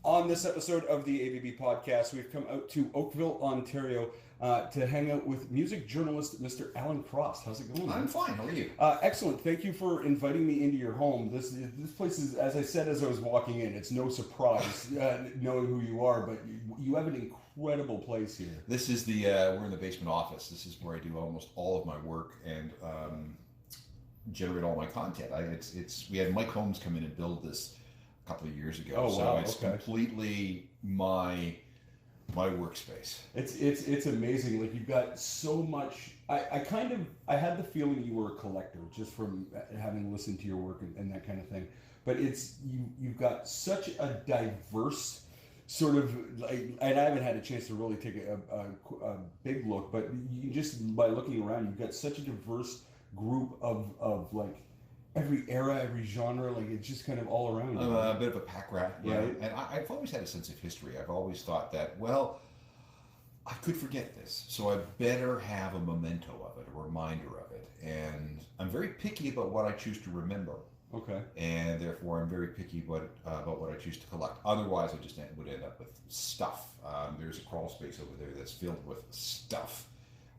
On this episode of the ABB podcast, we've come out to Oakville, Ontario, to hang out with music journalist Mr. Alan Cross. How's it going? I'm fine. How are you? Excellent. Thank you for inviting me into your home. This place is, as I said as I was walking in, it's no surprise knowing who you are, but you have an incredible place here. This is the we're in the basement office. This is where I do almost all of my work and generate all my content. We had Mike Holmes come in and build this a couple of years ago. Oh, so wow. It's completely my workspace. It's amazing. Like, you've got so much. I had the feeling you were a collector just from having listened to your work and that kind of thing. But you've got such a diverse sort of, like, and I haven't had a chance to really take a big look, but you just by looking around, you've got such a diverse group of like every era, every genre. Like, it's just kind of all around. I'm a bit of a pack rat, yeah. Right. And I've always had a sense of history. I've always thought that, well, I could forget this, so I better have a memento of it, a reminder of it. And I'm very picky about what I choose to remember. Okay. And therefore, I'm very picky about what I choose to collect. Otherwise, I just would end up with stuff. There's a crawl space over there that's filled with stuff.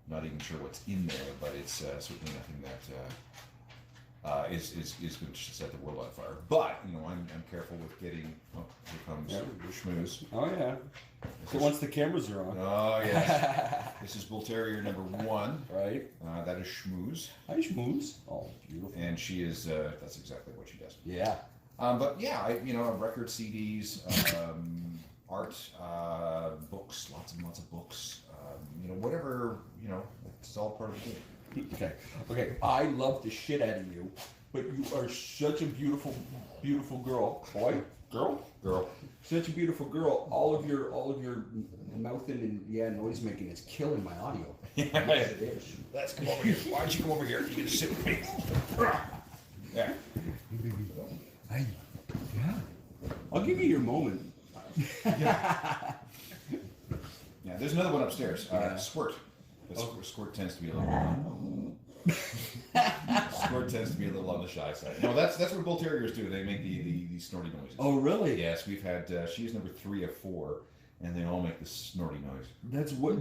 Not even sure what's in there, but it's certainly nothing that is going to set the world on fire. But I'm careful with getting. Oh, here comes Schmooze. Oh yeah. So once the cameras are on. Oh yes. This is Bull Terrier number 1. Right. That is Schmooze. Hi, Schmooze. Oh, beautiful. And she is. That's exactly what she does. Yeah. But yeah, record CDs, art, books, lots and lots of books. Whatever, it's all part of the game. Okay. I love the shit out of you, but you are such a beautiful, beautiful girl. Boy, girl. Such a beautiful girl. All of your mouthing and noise making is killing my audio. Yeah, it is. Let's come over here. Why don't you come over here? You can sit with me. Yeah. I'll give you your moment. Yeah. Yeah, there's another one upstairs. Squirt. But Squirt tends to be a little. Squirt tends to be a little on the shy side. No, that's what Bull Terriers do. They make the snorty noises. Oh, really? Yes, we've had. She's number 3 of 4, and they all make this snorty noise. That's what.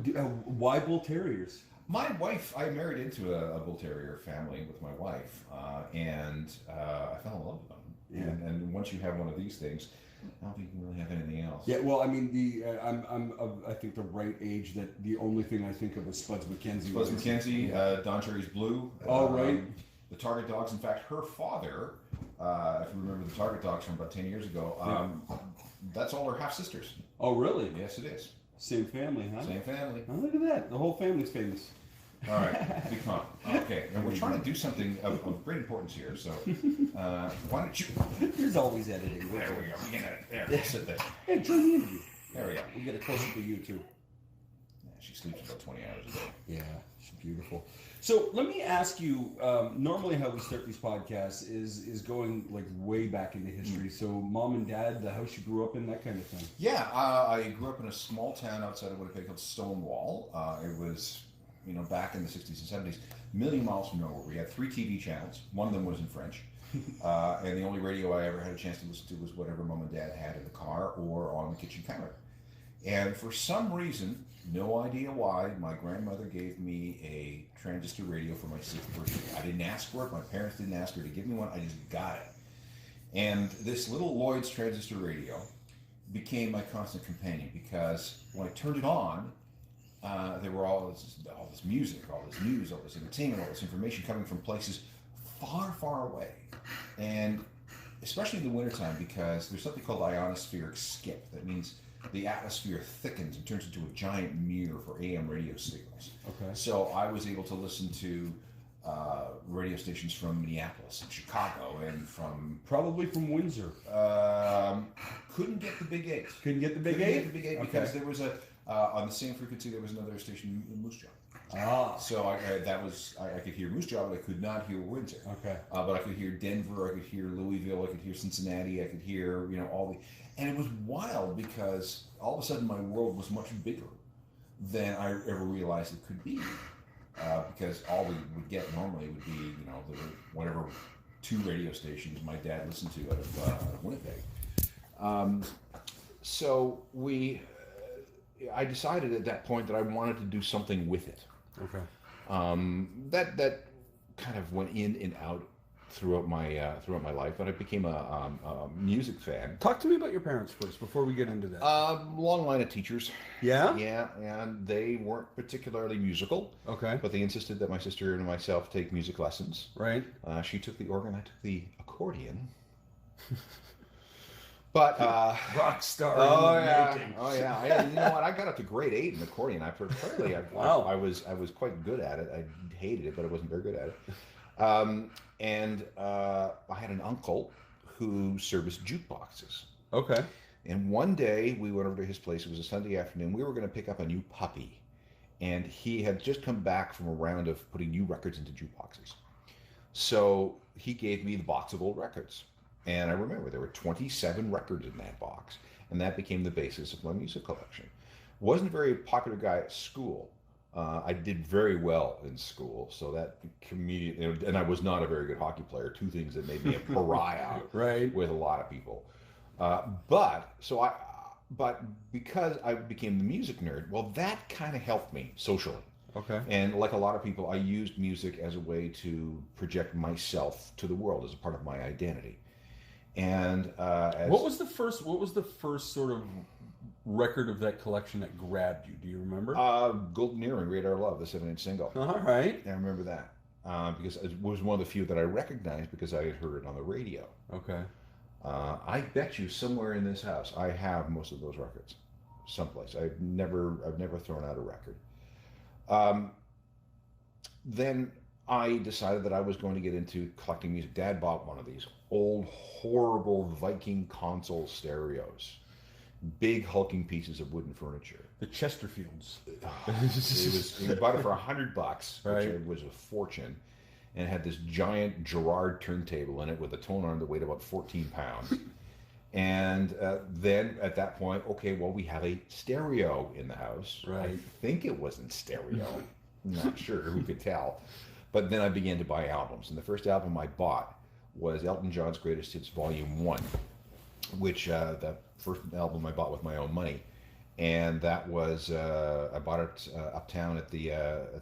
Why Bull Terriers? My wife, I married into a Bull Terrier family with my wife, and I fell in love with them. Yeah. And once you have one of these things, I don't think you can really have anything else. Yeah, well, I mean, I'm of, I think, the right age that the only thing I think of is Spuds MacKenzie. Spuds MacKenzie, Don Cherry's Blue. Oh, right. The Target Dogs. In fact, her father, if you remember the Target Dogs from about 10 years ago, that's all her half-sisters. Oh, really? Yes, it is. Same family, huh? Same family. Oh, look at that. The whole family's famous. All right, be calm. Okay, and we're trying to do something of great importance here, so why don't you... There's always editing. There we go. We can edit. There, sit there. Hey, join the interview. There we go. We get it closer to you, too. Yeah, she sleeps about 20 hours a day. Yeah, she's beautiful. So let me ask you, normally how we start these podcasts is going like way back into history. So mom and dad, the house you grew up in, that kind of thing. Yeah, I grew up in a small town outside of Winnipeg called Stonewall. It was... back in the 60s and 70s, a million miles from nowhere. We had 3 TV channels. One of them was in French. And the only radio I ever had a chance to listen to was whatever mom and dad had in the car or on the kitchen counter. And for some reason, no idea why, my grandmother gave me a transistor radio for my 6th birthday. I didn't ask for it. My parents didn't ask her to give me one. I just got it. And this little Lloyd's transistor radio became my constant companion because when I turned it on, there were all this music, all this news, all this entertainment, all this information coming from places far, far away. And especially in the wintertime, because there's something called ionospheric skip. That means the atmosphere thickens and turns into a giant mirror for AM radio signals. Okay. So I was able to listen to radio stations from Minneapolis and Chicago and from... Probably from Windsor. Couldn't get the Big 8. Couldn't get the Big 8? Couldn't get the Big 8 because there was on the same frequency, there was another station in Moose Jaw. Ah. So I could hear Moose Jaw, but I could not hear Windsor. Okay. But I could hear Denver, I could hear Louisville, I could hear Cincinnati, I could hear, all the... And it was wild because all of a sudden my world was much bigger than I ever realized it could be. Because all we would get normally would be, the whatever 2 radio stations my dad listened to out of Winnipeg. So I decided at that point that I wanted to do something with it. Okay. That kind of went in and out throughout my life, but I became a music fan. Talk to me about your parents first before we get into that. Long line of teachers. Yeah? Yeah, and they weren't particularly musical. Okay. But they insisted that my sister and myself take music lessons. Right. She took the organ, I took the accordion. But rock star. Making. Oh yeah. You know what? I got up to grade 8 in accordion. Wow. I was quite good at it. I hated it, but I wasn't very good at it. And I had an uncle who serviced jukeboxes. Okay. And one day we went over to his place. It was a Sunday afternoon. We were going to pick up a new puppy, and he had just come back from a round of putting new records into jukeboxes. So he gave me the box of old records. And I remember there were 27 records in that box, and that became the basis of my music collection. Wasn't a very popular guy at school. I did very well in school, so that and I was not a very good hockey player. Two things that made me a pariah right. with a lot of people. But because I became the music nerd, well, that kind of helped me socially. Okay. And like a lot of people, I used music as a way to project myself to the world as a part of my identity. And what was the first sort of record of that collection that grabbed you? Do you remember? Golden Earring, Radar Love, the 7-inch single. All right. I remember that because it was one of the few that I recognized because I had heard it on the radio. Okay. I bet you somewhere in this house I have most of those records, someplace. I've never thrown out a record. Then I decided that I was going to get into collecting music. Dad bought one of these old, horrible Viking console stereos. Big hulking pieces of wooden furniture. The Chesterfields. He bought it for $100, right. which was a fortune, and it had this giant Gerard turntable in it with a tone arm that weighed about 14 pounds. And then at that point, okay, well, we have a stereo in the house. Right. I think it was in stereo. I'm not sure. Who could tell? But then I began to buy albums, and the first album I bought was Elton John's Greatest Hits Volume 1, which the first album I bought with my own money, and that was I bought it uptown at the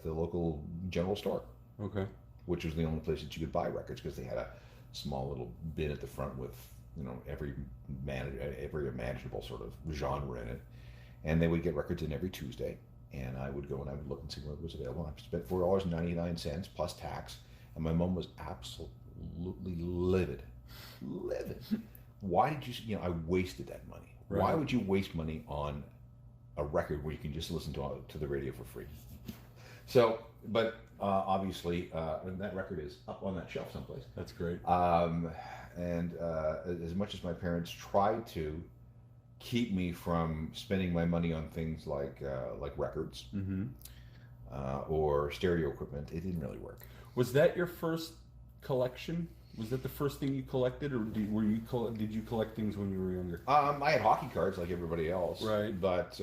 local general store. Okay. Which was the only place that you could buy records because they had a small little bin at the front with every imaginable sort of genre in it, and they would get records in every Tuesday, and I would go and I would look and see what was available. I spent $4.99 plus tax, and my mom was absolutely livid. Why did you? I wasted that money. Right. Why would you waste money on a record where you can just listen to the radio for free? So, but obviously, that record is up on that shelf someplace. That's great. And as much as my parents tried to keep me from spending my money on things like records mm-hmm. or stereo equipment, it didn't really work. Was that your first collection? Was that the first thing you collected, or did you collect things when you were younger? I had hockey cards like everybody else, right? But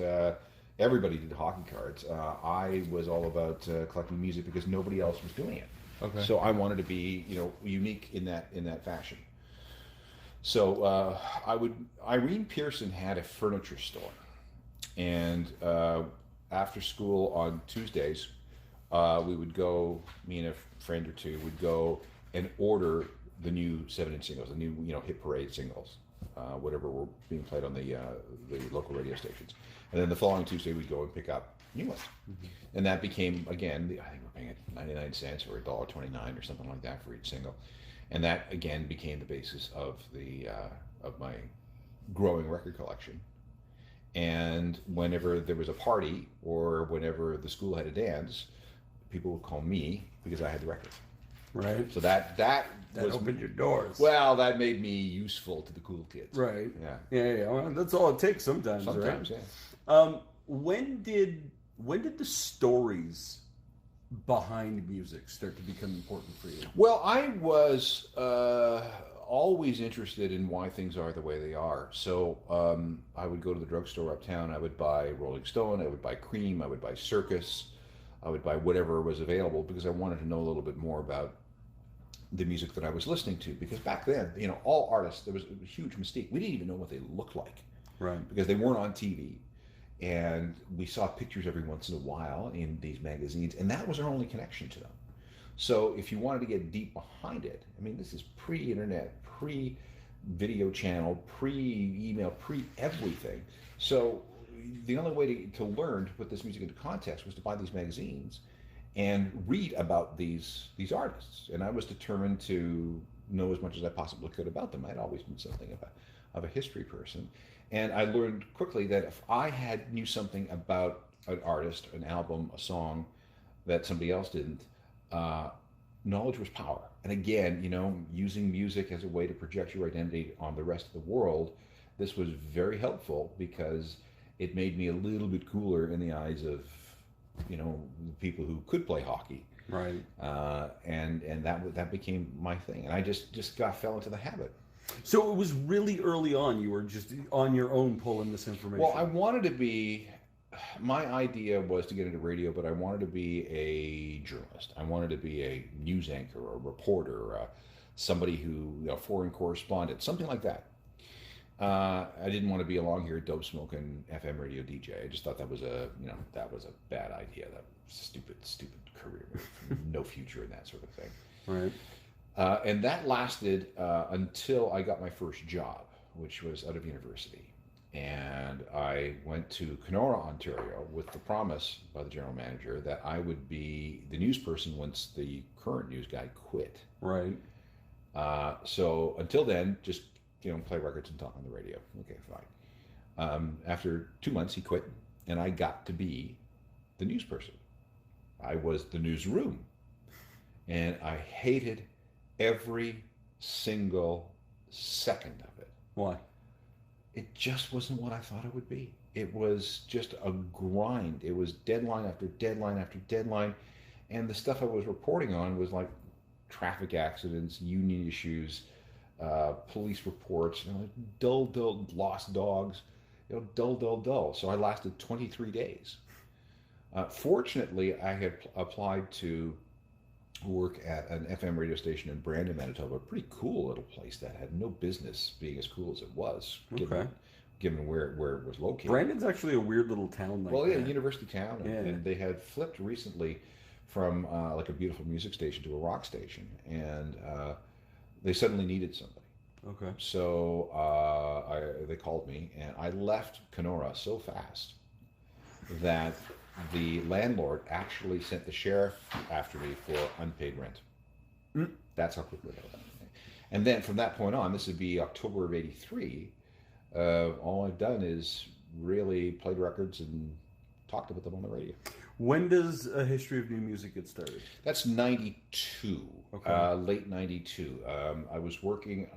everybody did hockey cards. I was all about collecting music because nobody else was doing it. Okay. So I wanted to be, unique in that fashion. So Irene Pearson had a furniture store, and after school on Tuesdays, we would go. Me and a friend or two would go and order the new 7-inch singles, the new hit parade singles, whatever were being played on the local radio stations. And then the following Tuesday we'd go and pick up new ones. Mm-hmm. And that became, again, I think we're paying it 99 cents or $1.29 or something like that for each single. And that again became the basis of of my growing record collection. And whenever there was a party or whenever the school had a dance, people would call me because I had the record. Right. So that was, opened your doors. Well, that made me useful to the cool kids. Right. Yeah. Well, that's all it takes sometimes. Sometimes, right? Yeah. When did the stories behind music start to become important for you? Well, I was always interested in why things are the way they are. So I would go to the drugstore uptown. I would buy Rolling Stone. I would buy Cream. I would buy Circus. I would buy whatever was available because I wanted to know a little bit more about the music that I was listening to. Because back then, all artists, there was a huge mystique. We didn't even know what they looked like. Right. because they weren't on TV. And we saw pictures every once in a while in these magazines, and that was our only connection to them. So if you wanted to get deep behind it, I mean, this is pre-internet, pre-video channel, pre-email, pre-everything. So the only way to learn to put this music into context was to buy these magazines and read about these artists. And I was determined to know as much as I possibly could about them. I'd always been something of a history person. And I learned quickly that if I knew something about an artist, an album, a song that somebody else didn't, knowledge was power. And again, using music as a way to project your identity on the rest of the world, this was very helpful because it made me a little bit cooler in the eyes of, the people who could play hockey. Right. And that became my thing. And I just fell into the habit. So it was really early on. You were just on your own pulling this information. Well, I wanted to be. My idea was to get into radio, but I wanted to be a journalist. I wanted to be a news anchor, or a reporter, somebody who, foreign correspondent, something like that. I didn't want to be along here dope smoking FM radio DJ. I just thought that was a bad idea. That stupid career, no future in that sort of thing. Right. And that lasted until I got my first job, which was out of university. And I went to Kenora, Ontario, with the promise by the general manager that I would be the news person once the current news guy quit. Right. So until then, just play records and talk on the radio. Okay, fine. After 2 months, he quit, and I got to be the news person. I was the newsroom, and I hated every single second of it. Why? It just wasn't what I thought it would be. It was just a grind. It was deadline after deadline after deadline, and the stuff I was reporting on was like traffic accidents, union issues, police reports, dull, lost dogs, dull. So I lasted 23 days. Fortunately, I had applied to work at an FM radio station in Brandon, Manitoba, a pretty cool little place that had no business being as cool as it was, given where it was located. Brandon's actually a weird little town like that. that. University town, and they had flipped recently from like a beautiful music station to a rock station, and they suddenly needed somebody. Okay. So they called me, and I left Kenora so fast that the landlord actually sent the sheriff after me for unpaid rent. That's how quickly that happened. And then from that point on, this would be October of '83, all I've done is really played records and talked about them on the radio. When does A History of New Music get started? That's 92, late 92. I was working,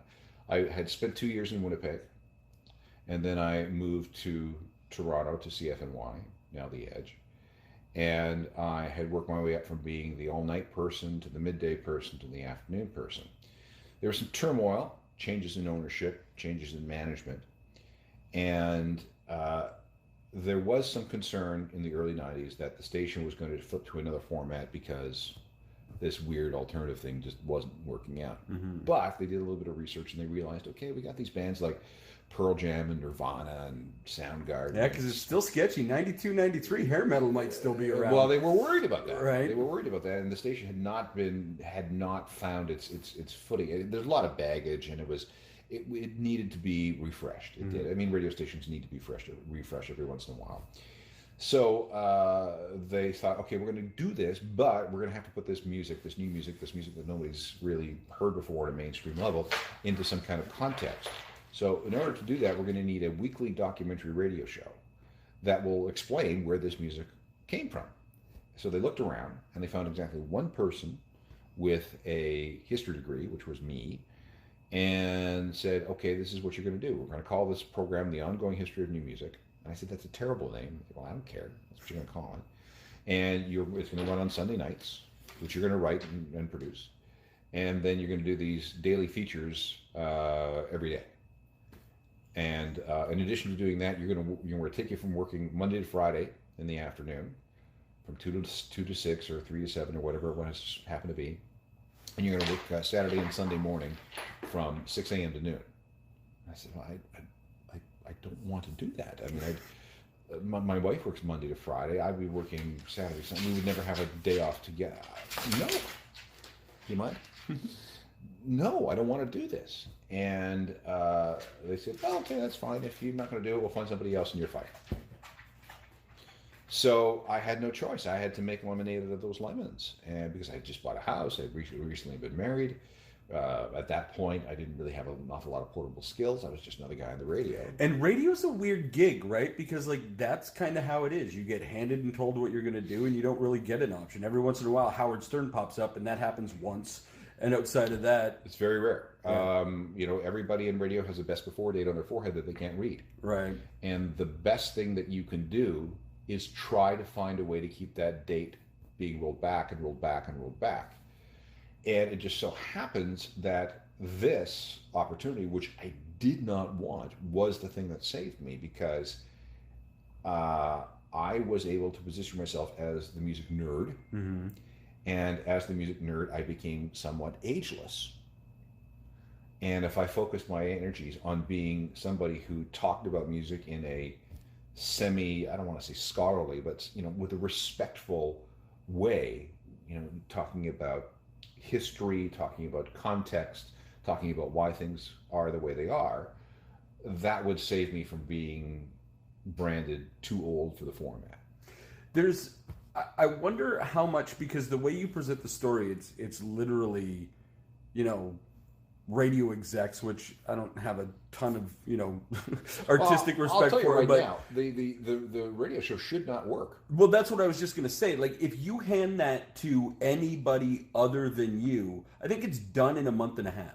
I had spent 2 years in Winnipeg, and then I moved to Toronto to CFNY, now The Edge. And I had worked my way up from being the all-night person to the midday person to the afternoon person. There was some turmoil, changes in ownership, changes in management, and there was some concern in the early 90s that the station was going to flip to another format because this weird alternative thing just wasn't working out. Mm-hmm. But they did a little bit of research and they realized, okay, we got these bands like Pearl Jam and Nirvana and Soundgarden. Yeah, because it's still sketchy. 92, 93, hair metal might still be around. Well, they were worried about that. Right. They were worried about that, and the station had not found its footing. There's a lot of baggage, and it needed to be refreshed. It did. I mean, radio stations need to be refreshed every once in a while. So they thought, okay, we're going to do this, but we're going to have to put this new music that nobody's really heard before at a mainstream level, into some kind of context. So in order to do that, we're going to need a weekly documentary radio show that will explain where this music came from. So they looked around and they found exactly one person with a history degree, which was me, and said, okay, this is what you're going to do. We're going to call this program The Ongoing History of New Music. And I said, that's a terrible name. Well, I don't care. That's what you're going to call it. And it's going to run on Sunday nights, which you're going to write and produce. And then you're going to do these daily features every day. And in addition to doing that, you're going to take you from working Monday to Friday in the afternoon, from 2 to 6 or 3 to 7 or whatever it was happen to be, and you're going to work Saturday and Sunday morning from 6 a.m. to noon. I said, well, don't want to do that. I mean, my wife works Monday to Friday. I'd be working Saturday, Sunday. We would never have a day off together. No. You mind? No, I don't want to do this. And they said, well, okay, that's fine. If you're not going to do it, we'll find somebody else and you're fired. So I had no choice. I had to make lemonade out of those lemons. And because I just bought a house, I'd recently been married. At that point, I didn't really have an awful lot of portable skills. I was just another guy on the radio. And radio's a weird gig, right? Because like that's kind of how it is. You get handed and told what you're going to do, and you don't really get an option. Every once in a while, Howard Stern pops up, and that happens once. And outside of that, it's very rare. Yeah. Everybody in radio has a best before date on their forehead that they can't read. Right. And the best thing that you can do is try to find a way to keep that date being rolled back and rolled back and rolled back. And it just so happens that this opportunity, which I did not want, was the thing that saved me, because I was able to position myself as the music nerd. Mm-hmm. And as the music nerd, I became somewhat ageless. And if I focused my energies on being somebody who talked about music in a I don't want to say scholarly, but with a respectful way, talking about history, talking about context, talking about why things are the way they are, that would save me from being branded too old for the format. I wonder how much, because the way you present the story, it's literally, radio execs, which I don't have a ton of, artistic respect I'll tell you for. Right but now, the radio show should not work. Well, that's what I was just going to say. Like, if you hand that to anybody other than you, I think it's done in a month and a half.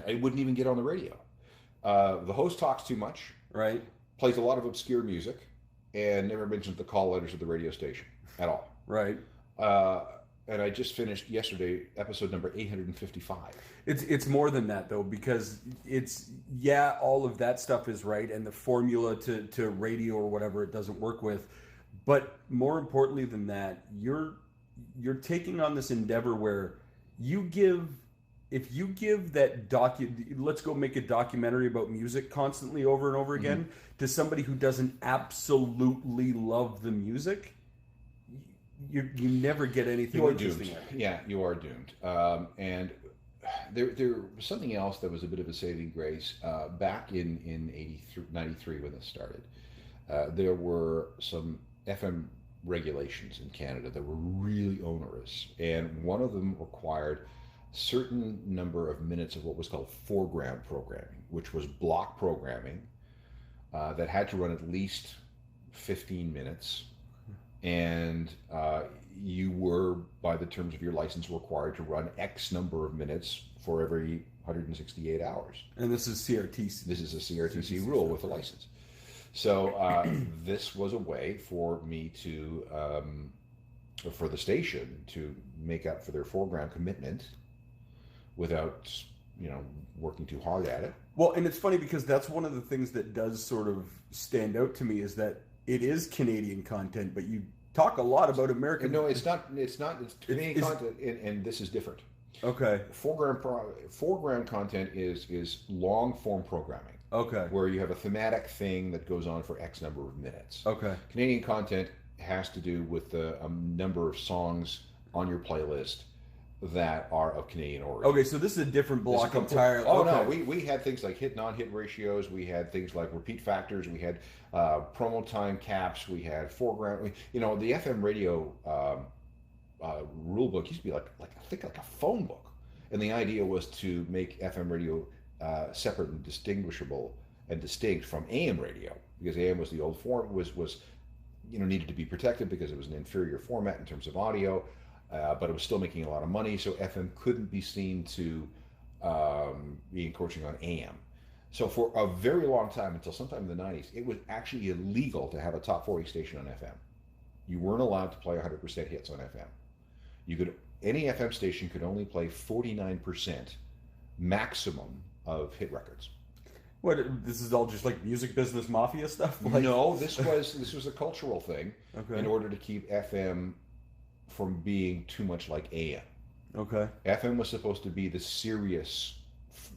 It wouldn't even get on the radio. The host talks too much. Right. Plays a lot of obscure music, and never mentions the call letters of the radio station at all. Right. And I just finished yesterday episode number 855. It's more than that, though, because all of that stuff is right, and the formula to radio or whatever it doesn't work with. But more importantly than that, you're taking on this endeavor where if you give that let's go make a documentary about music constantly over and over again, mm-hmm. to somebody who doesn't absolutely love the music, you never get anything interesting. Yeah, you are doomed. And there was something else that was a bit of a saving grace. Back in 93 when this started, there were some FM regulations in Canada that were really onerous, and one of them required a certain number of minutes of what was called foreground programming, which was block programming that had to run at least 15 minutes. And you were, by the terms of your license, required to run X number of minutes for every 168 hours. And this is CRTC. This is a CRTC rule with a license. So this was a way for me to, for the station to make up for their foreground commitment without, working too hard at it. Well, and it's funny because that's one of the things that does sort of stand out to me, is that it is Canadian content, but you talk a lot about American. No, it's not. It's Canadian content, and this is different. Okay. Foreground content is long form programming. Okay. Where you have a thematic thing that goes on for X number of minutes. Okay. Canadian content has to do with a number of songs on your playlist that are of Canadian origin. Okay, so this is a different block entirely. Oh, okay. no, we had things like hit non-hit ratios, we had things like repeat factors, we had promo time caps, we had foreground. The FM radio rule book used to be like a phone book, and the idea was to make FM radio separate and distinguishable and distinct from AM radio, because AM was the old form, was needed to be protected because it was an inferior format in terms of audio. But it was still making a lot of money, so FM couldn't be seen to be encroaching on AM. So for a very long time, until sometime in the 90s, it was actually illegal to have a top 40 station on FM. You weren't allowed to play 100% hits on FM. Any FM station could only play 49% maximum of hit records. What, this is all just like music business mafia stuff? No, this was a cultural thing. Okay. In order to keep FM from being too much like AM. Okay. FM was supposed to be the serious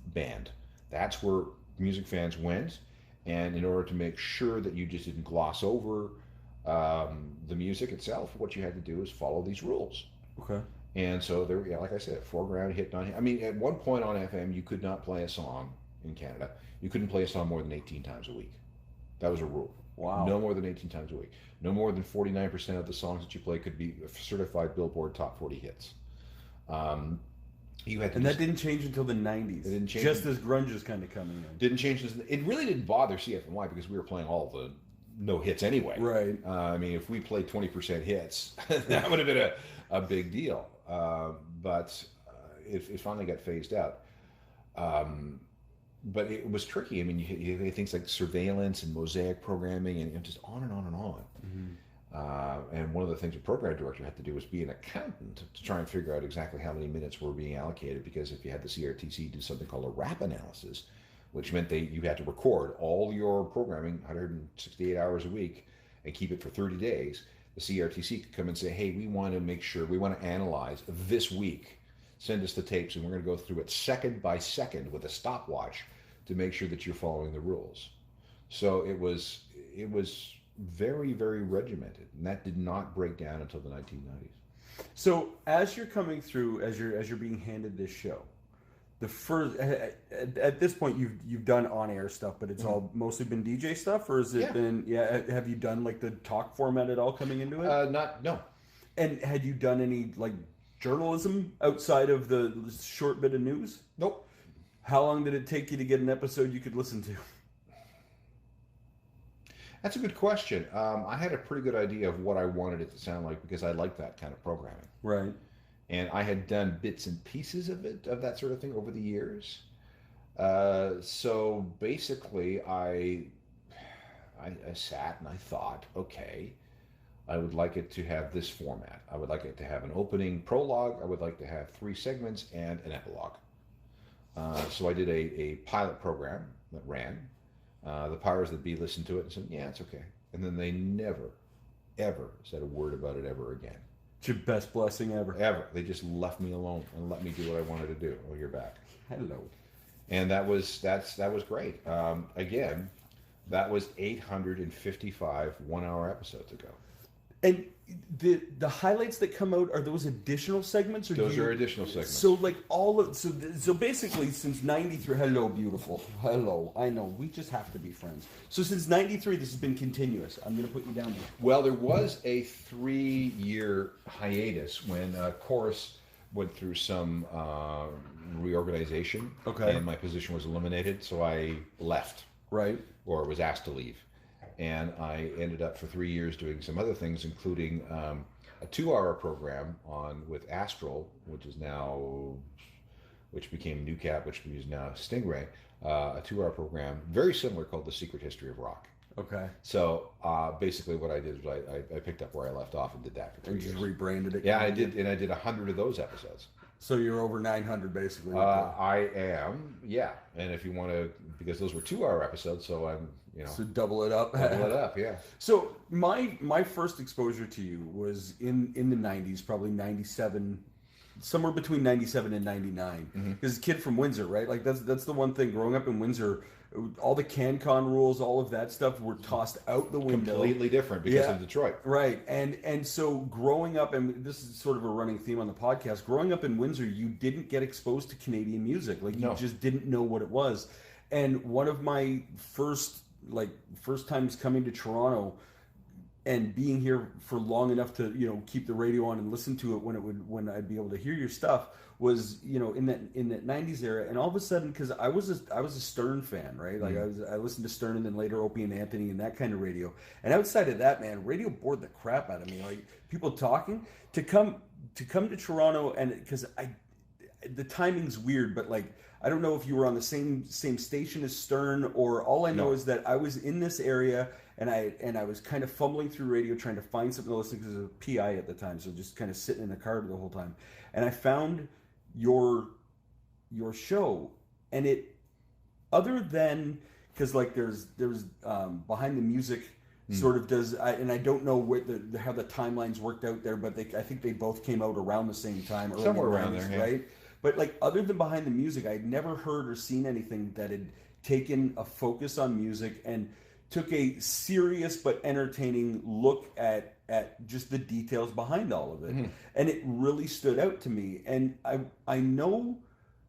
band. That's where music fans went, And in order to make sure that you just didn't gloss over the music itself, what you had to do is follow these rules. Okay. And so there, yeah, like I said, foreground hit, non hit. I mean, at one point on FM, you could not play a song in Canada. You couldn't play a song more than 18 times a week. That was a rule. Wow. No more than 18 times a week. No more than 49% of the songs that you play could be certified Billboard Top 40 hits. You had to and that didn't change until the 90s. It didn't change. Just as grunge is kind of coming in. Didn't change. It really didn't bother CFNY because we were playing all the no hits anyway. Right. I mean, if we played 20% hits, that would have been a big deal. But it finally got phased out. But it was tricky. I mean, you had things like surveillance and mosaic programming and just on and on and on. Mm-hmm. And one of the things a program director had to do was be an accountant to try and figure out exactly how many minutes were being allocated, because if you had the CRTC do something called a wrap analysis, which meant you had to record all your programming 168 hours a week and keep it for 30 days, the CRTC could come and say, hey, we want to make sure, we want to analyze this week. Send us the tapes, and we're going to go through it second by second with a stopwatch to make sure that you're following the rules. So it was very, very regimented, and that did not break down until the 1990s. So as you're coming through, as you're being handed this show, the first at this point you've done on-air stuff, but it's all mostly been DJ stuff, or has it been? Yeah, have you done like the talk format at all coming into it? No. And had you done any like journalism outside of the short bit of news? Nope. How long did it take you to get an episode you could listen to? That's a good question. I had a pretty good idea of what I wanted it to sound like because I like that kind of programming. Right. And I had done bits and pieces of that sort of thing over the years. So basically, I sat and I thought, okay, I would like it to have this format. I would like it to have an opening prologue. I would like to have 3 segments and an epilogue. So I did a pilot program that ran. The powers that be listened to it and said, yeah, it's okay. And then they never, ever said a word about it ever again. It's your best blessing ever. Ever. They just left me alone and let me do what I wanted to do. Oh, you're back. Hello. And that was great. Again, that was 855 one-hour episodes ago. And the highlights that come out, are those additional segments? Or those are additional segments. So like so basically since 93, hello beautiful, hello, I know, we just have to be friends. So since 93, this has been continuous. I'm going to put you down here. Well, there was a 3-year hiatus when Chorus went through some reorganization. Okay. And my position was eliminated, so I left. Right. Or was asked to leave. And I ended up for 3 years doing some other things, including a 2-hour program with Astral, which became NewCap, which is now Stingray, a 2-hour program, very similar, called The Secret History of Rock. Okay. So basically what I did was I picked up where I left off and did that for 3 years. You just rebranded it? Yeah, I did, and I did 100 of those episodes. So you're over 900 basically. I am, yeah. And if you want to, because those were 2-hour episodes, so I'm, So double it up. Double it up, yeah. So my first exposure to you was in the 90s, probably 97, somewhere between 97 and 99. Because a kid from Windsor, right? Like that's the one thing. Growing up in Windsor, all the CanCon rules, all of that stuff were tossed out the window. Completely different because of Detroit. Right. And so growing up, and this is sort of a running theme on the podcast, growing up in Windsor, you didn't get exposed to Canadian music. Like you just didn't know what it was. And one of my first times coming to Toronto and being here for long enough to keep the radio on and listen to it when I'd be able to hear your stuff was in that 90s era. And all of a sudden, because I was a Stern fan, right? Like I listened to Stern and then later Opie and Anthony and that kind of radio. And outside of that, man, radio bored the crap out of me. Like people talking to come to Toronto, and because the timing's weird, but like I don't know if you were on the same station as Stern, or all I know is that I was in this area and I was kind of fumbling through radio trying to find something to listen to because I was a PI at the time, so just kind of sitting in the car the whole time. And I found your show, and it, other than because like there's Behind the Music sort of does, and I don't know how the timelines worked out there, but I think they both came out around the same time, somewhere around there, right? But like other than Behind the Music, I'd never heard or seen anything that taken a focus on music and took a serious but entertaining look at just the details behind all of it. And it really stood out to me. And I know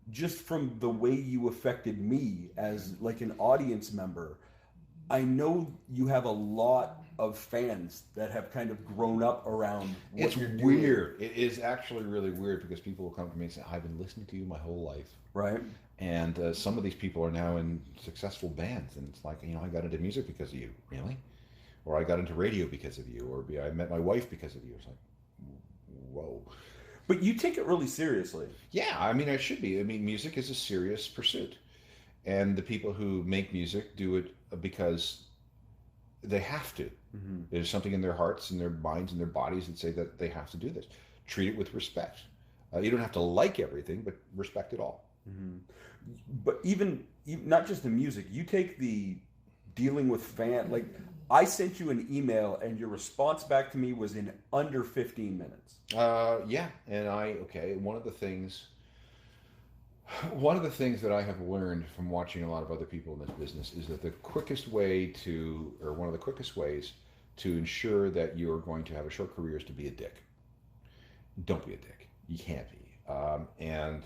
just from the way you affected me as like an audience member, I know you have a lot of fans that have kind of grown up around what It's you're doing. weird. It is actually really weird because people will come to me and say, I've been listening to you my whole life. Right. And some of these people are now in successful bands. And it's like, I got into music because of you. Really? Or I got into radio because of you. Or I met my wife because of you. It's like, whoa. But you take it really seriously. Yeah, I mean, I should be. I mean, music is a serious pursuit. And the people who make music do it because they have to. There's something in their hearts and their minds and their bodies that say that they have to do this. Treat it with respect. You don't have to like everything, but respect it all. But even not just the music, you take the dealing with fan. Like, I sent you an email and your response back to me was in under 15 minutes. Yeah, and one of the things that I have learned from watching a lot of other people in this business is that one of the quickest ways to ensure that you're going to have a short career is to be a dick. Don't be a dick. You can't be. And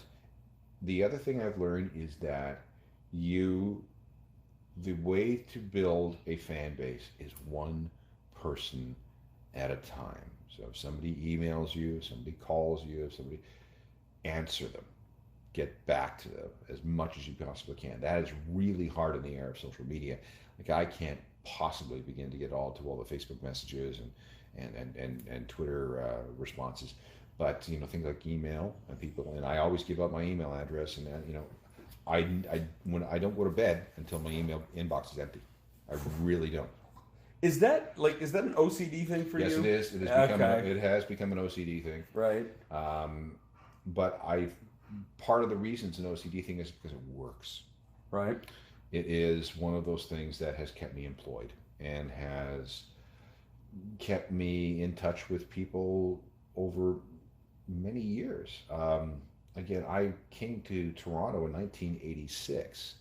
the other thing I've learned is that the way to build a fan base is one person at a time. So if somebody emails you, if somebody calls you, answer them. Get back to them as much as you possibly can. That is really hard in the era of social media. Like, I can't possibly begin to get all the Facebook messages and Twitter responses, but things like email and people. And I always give up my email address, and I don't go to bed until my email inbox is empty. I really don't. Is that an OCD thing for you? Yes, it is. It has become an OCD thing. Right. But part of the reason it's an OCD thing is because it works. Right. It is one of those things that has kept me employed and has kept me in touch with people over many years. Again, I came to Toronto in 1986.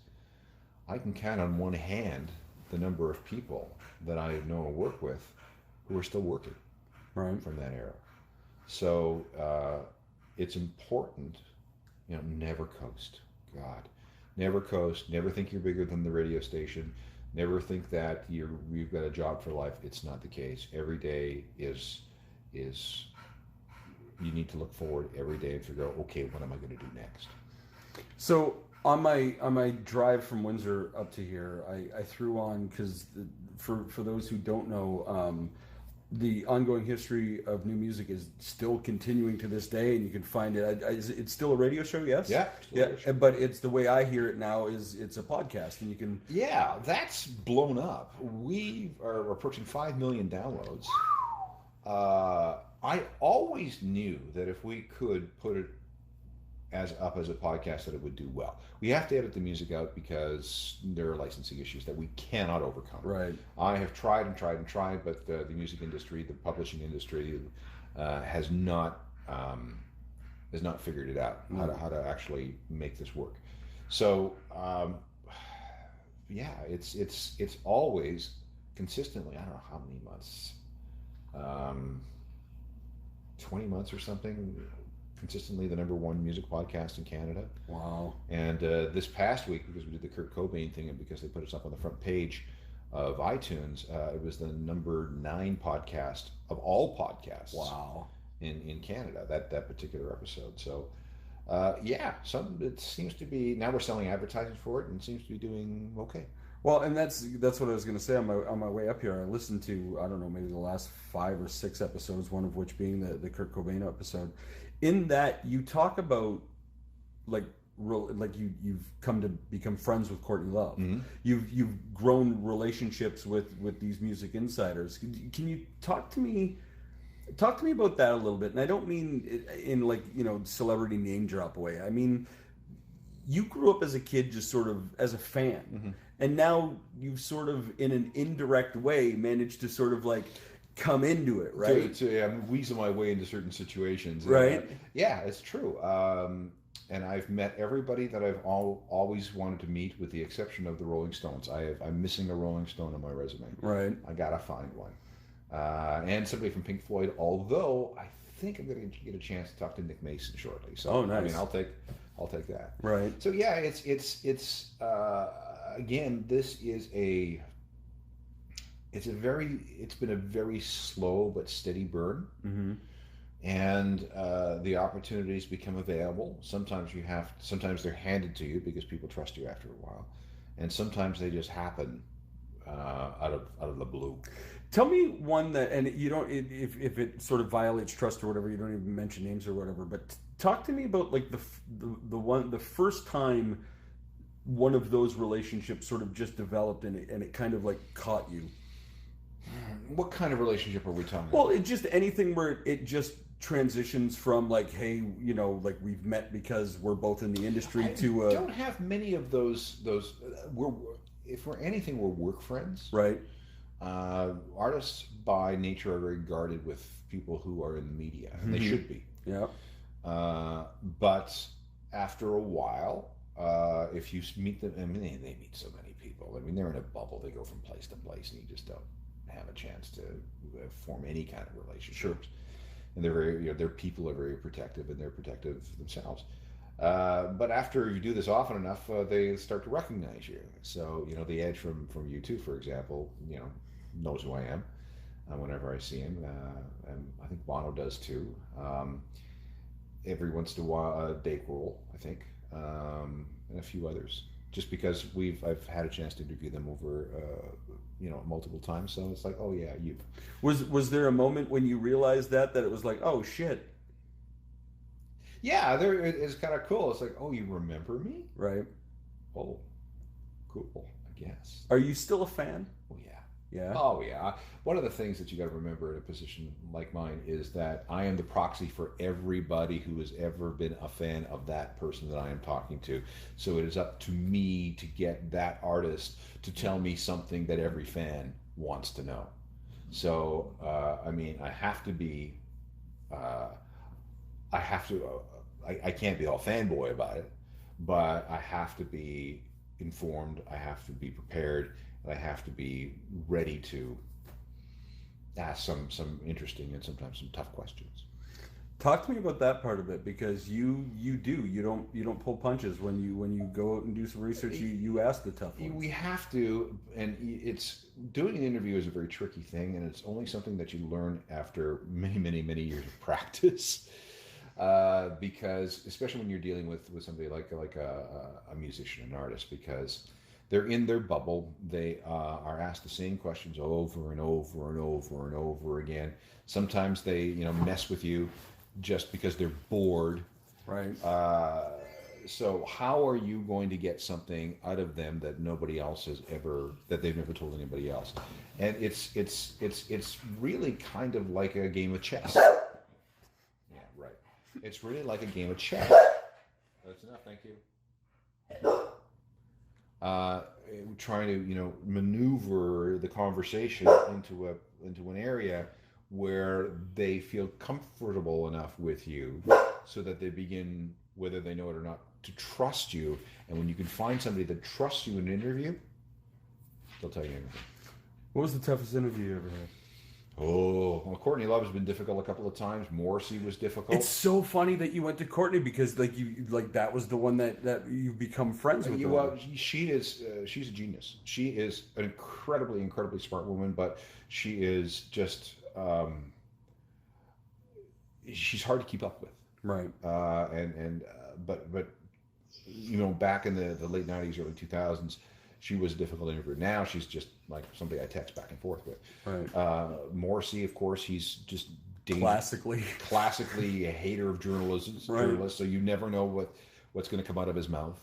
I can count on one hand the number of people that I know and work with who are still working from that era. So it's important, never coast. God, never coast. Never think you're bigger than the radio station. Never think that you've got a job for life. It's not the case. Every day is you need to look forward every day and figure out, okay, what am I going to do next? So on my drive from Windsor up to here, I threw on, because for those who don't know, the ongoing history of new music is still continuing to this day, and you can find it. It's still a radio show, yes? Yeah. But it's the way I hear it now is it's a podcast, and you can. Yeah, that's blown up. We are approaching 5 million downloads. I always knew that if we could put it as a podcast, that it would do well. We have to edit the music out because there are licensing issues that we cannot overcome. Right. I have tried, but the music industry, the publishing industry, has not figured it out how to actually make this work. So it's always consistently, I don't know how many months, 20 months or something, consistently the #1 music podcast in Canada. Wow. And this past week, because we did the Kurt Cobain thing and because they put us up on the front page of iTunes, it was the #9 podcast of all podcasts. Wow. In Canada, that particular episode. So it seems to be, now we're selling advertising for it and it seems to be doing okay. Well, and that's what I was going to say on my way up here. I listened to, I don't know, maybe the last 5 or 6 episodes, one of which being the Kurt Cobain episode. In that, you talk about you've come to become friends with Courtney Love. Mm-hmm. You've grown relationships with these music insiders. Can you talk to me about that a little bit? And I don't mean in celebrity name drop way. I mean, you grew up as a kid just sort of as a fan. Mm-hmm. And now you've sort of, in an indirect way, managed to sort of come into it, right? I'm weasel my way into certain situations. Right. Yeah, it's true. and I've met everybody that I've always wanted to meet, with the exception of the Rolling Stones. I'm missing a Rolling Stone on my resume. Right. I gotta find one. And somebody from Pink Floyd, although I think I'm going to get a chance to talk to Nick Mason shortly. So, oh, nice. I mean, I'll take that. Right. So yeah, it's again, this is it's been a very slow but steady burn. Mm-hmm. And the opportunities become available. Sometimes they're handed to you because people trust you after a while, and sometimes they just happen out of the blue. Tell me one that, and you don't, if it sort of violates trust or whatever, you don't even mention names or whatever, but talk to me about like the first time one of those relationships sort of just developed and it kind of like caught you. What kind of relationship are we talking about? Well, it just anything where it just transitions from like, hey, you know, like we've met because we're both in the industry to. Don't have many of those. If we're anything, we're work friends. Right. Artists by nature are very guarded with people who are in the media, and they should be. Yeah. But after a while, if you meet them, I mean, they meet so many people. I mean, they're in a bubble. They go from place to place, and you just don't have a chance to form any kind of relationship. Sure. And they're very, their people are very protective, and they're protective themselves. But after you do this often enough, they start to recognize you. So, the Edge from U2, for example, knows who I am whenever I see him. And I think Bono does too. Every once in a while, Dave Grohl, I think, and a few others. Just because I've had a chance to interview them over, multiple times. So it's like, oh yeah, you. Was there a moment when you realized that it was like, oh shit? Yeah, it's kind of cool. It's like, oh, you remember me? Right. Oh, cool, I guess. Are you still a fan? Oh, yeah. Yeah? Oh, yeah. One of the things that you got to remember in a position like mine is that I am the proxy for everybody who has ever been a fan of that person that I am talking to. So it is up to me to get that artist to tell me something that every fan wants to know. So, I have to be... I can't be all fanboy about it, but I have to be informed, I have to be prepared, and I have to be ready to ask some interesting and sometimes some tough questions. Talk to me about that part of it, because you don't pull punches when you go out and do some research. You ask the tough ones. We have to, and it's doing an interview is a very tricky thing, and it's only something that you learn after many years of practice. Because especially when you're dealing with somebody like a musician, an artist, because they're in their bubble, they are asked the same questions over and over and over and over again. Sometimes they mess with you just because they're bored. Right. So how are you going to get something out of them that nobody else has that they've never told anybody else? And it's really kind of like a game of chess. It's really like a game of chess. That's enough, thank you. Trying to maneuver the conversation into an area where they feel comfortable enough with you, so that they begin, whether they know it or not, to trust you. And when you can find somebody that trusts you in an interview, they'll tell you anything. What was the toughest interview you ever had? Oh, well, Courtney Love has been difficult a couple of times. Morrissey was difficult. It's so funny that you went to Courtney, because that was the one that you've become friends with. Well, she's a genius. She is an incredibly smart woman, but she is just she's hard to keep up with. Right. But back in the late 90s, early 2000s, she was a difficult interviewer. Now she's just like somebody I text back and forth with. Right. Morrissey, of course, he's just classically a hater of journalists. Right. So you never know what's going to come out of his mouth,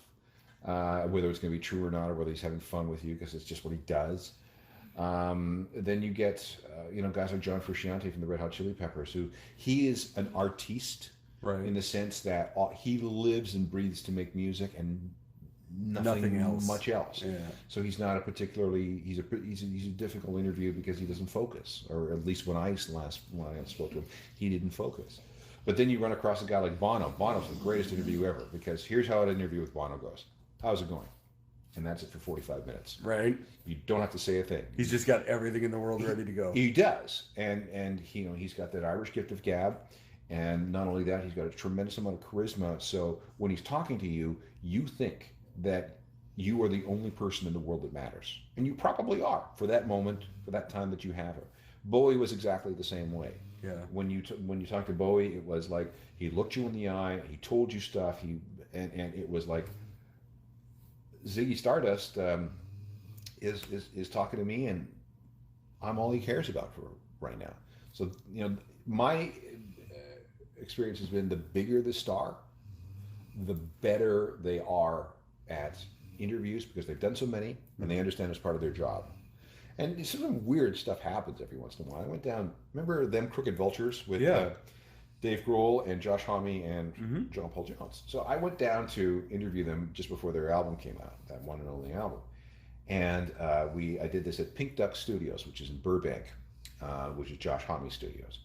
whether it's going to be true or not, or whether he's having fun with you because it's just what he does. Then you get guys like John Frusciante from the Red Hot Chili Peppers, who he is an artiste, right, in the sense that he lives and breathes to make music and nothing else. Much else. Yeah. So he's not he's a difficult interview because he doesn't focus, or at least when I spoke to him, he didn't focus. But then you run across a guy like Bono. Bono's the greatest interview ever, because here's how an interview with Bono goes. How's it going? And that's it for 45 minutes. Right. You don't have to say a thing. He's just got everything in the world ready to go. He does. And he, he's got that Irish gift of gab. And not only that, he's got a tremendous amount of charisma. So when he's talking to you, you think that you are the only person in the world that matters. And you probably are for that moment, for that time that you have her. Bowie was exactly the same way. Yeah. When you talk to Bowie, it was like he looked you in the eye, he told you stuff, and it was like Ziggy Stardust is talking to me, and I'm all he cares about for right now. So my experience has been, the bigger the star, the better they are at interviews, because they've done so many and they understand it's part of their job. And some weird stuff happens every once in a while. I went down, remember them Crooked Vultures with Dave Grohl and Josh Homme and John Paul Jones. So I went down to interview them just before their album came out, that one and only album. And I did this at Pink Duck Studios, which is in Burbank, which is Josh Homme's studios.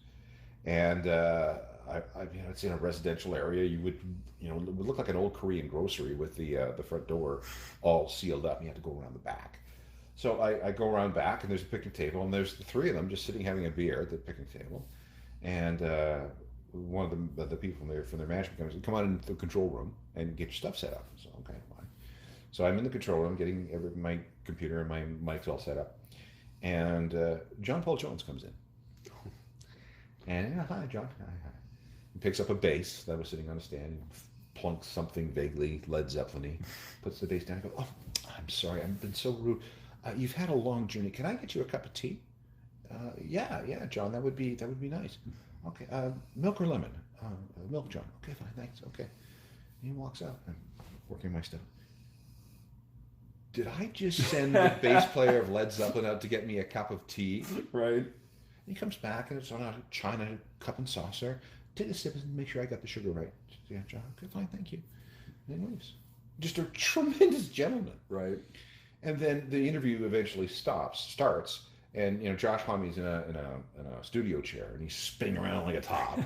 And it's in a residential area. You would, it would look like an old Korean grocery with the front door all sealed up. You had to go around the back. So I go around back, and there's a picnic table, and there's the three of them just sitting having a beer at the picnic table. And one of the people from their management comes, come on into the control room and get your stuff set up. So okay, fine. So I'm in the control room getting my computer and my mics all set up, and John Paul Jones comes in. And hi, John. Hi. He picks up a bass that was sitting on a stand and plunks something vaguely Led Zeppelin-y, puts the bass down and goes, "Oh, I'm sorry, I've been so rude. You've had a long journey. Can I get you a cup of tea?" Yeah, John, that would be nice. Okay, milk or lemon? Milk, John. Okay, fine, thanks. Okay. And he walks out. I'm working my stuff. Did I just send the bass player of Led Zeppelin out to get me a cup of tea? Right. He comes back, and it's on a china cup and saucer. Take a sip and make sure I got the sugar right. Yeah, John. Okay, fine, thank you. And then leaves. Just a tremendous gentleman. Right. And then the interview eventually starts, and Josh Homme's in a studio chair, and he's spinning around like a top.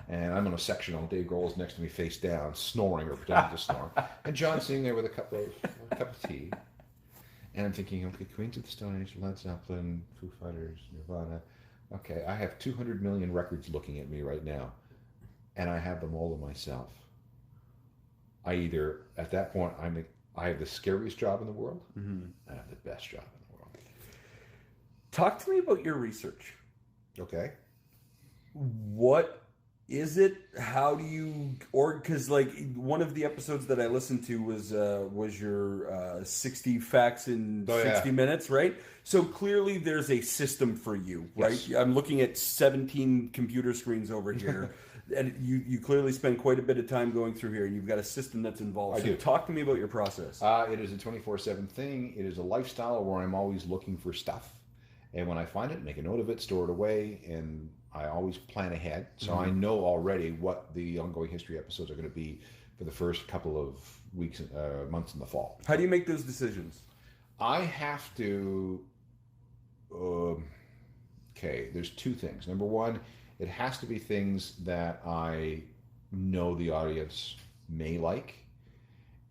And I'm in a sectional. Dave Grohl's next to me, face down, snoring or pretending to snore. And John's sitting there with a cup of tea. And I'm thinking, okay, Queens of the Stone Age, Led Zeppelin, Foo Fighters, Nirvana. Okay, I have 200 million records looking at me right now, and I have them all to myself. At that point, I have the scariest job in the world. I have the best job in the world. Talk to me about your research. Okay. What is it? How do you, because like one of the episodes that I listened to was your 60 facts in 60 minutes, right? So clearly there's a system for you, right? Yes. I'm looking at 17 computer screens over here. And you clearly spend quite a bit of time going through here, and you've got a system that's involved. I do. Talk to me about your process. It is a 24/7 thing. It is a lifestyle where I'm always looking for stuff. And when I find it, make a note of it, store it away, and I always plan ahead. So I know already what the ongoing history episodes are going to be for the first couple of weeks, months in the fall. How do you make those decisions? I have to... there's two things. Number one, it has to be things that I know the audience may like.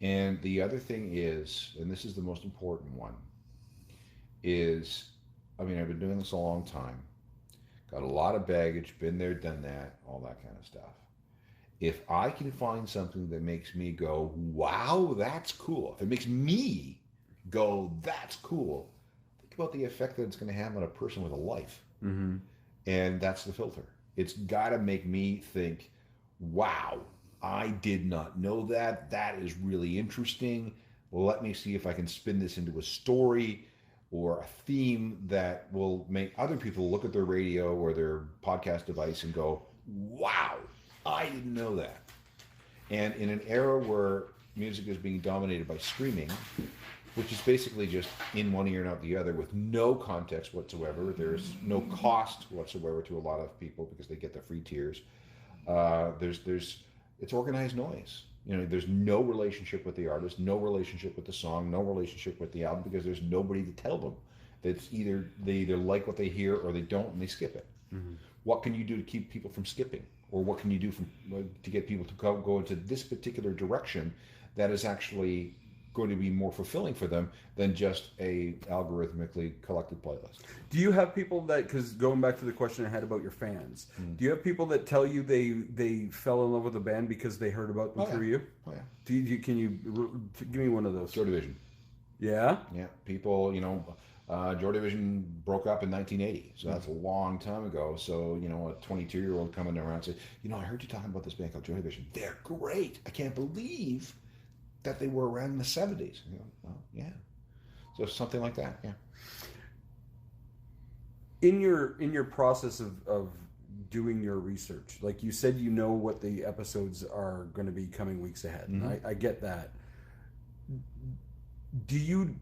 And the other thing is, and this is the most important one, is, I've been doing this a long time. Got a lot of baggage, been there, done that, all that kind of stuff. If I can find something that makes me go, wow, that's cool. If it makes me go, that's cool, think about the effect that it's going to have on a person with a life. And that's the filter. It's got to make me think, wow, I did not know that. That is really interesting. Well, let me see if I can spin this into a story or a theme that will make other people look at their radio or their podcast device and go, wow, I didn't know that. And in an era where music is being dominated by streaming, which is basically just in one ear and out the other with no context whatsoever. There's no cost whatsoever to a lot of people because they get the free tiers. It's organized noise. There's no relationship with the artist, no relationship with the song, no relationship with the album because there's nobody to tell them. They either like what they hear or they don't and they skip it. What can you do to keep people from skipping? Or what can you do to get people to go into this particular direction that is actually going to be more fulfilling for them than just a algorithmically collected playlist? Do you have people that, because going back to the question I had about your fans, do you have people that tell you they fell in love with the band because they heard about them through you? Oh yeah. Can you give me one of those? Joy Division. Yeah? Yeah. People, Joy Division broke up in 1980, so that's a long time ago. So, a 22-year-old coming around and say, I heard you talking about this band called Joy Division. They're great. I can't believe that they were around in the 70s. Well, yeah. So something like that, yeah. In your process of doing your research, like you said, what the episodes are going to be coming weeks ahead. Mm-hmm. I get that. Do you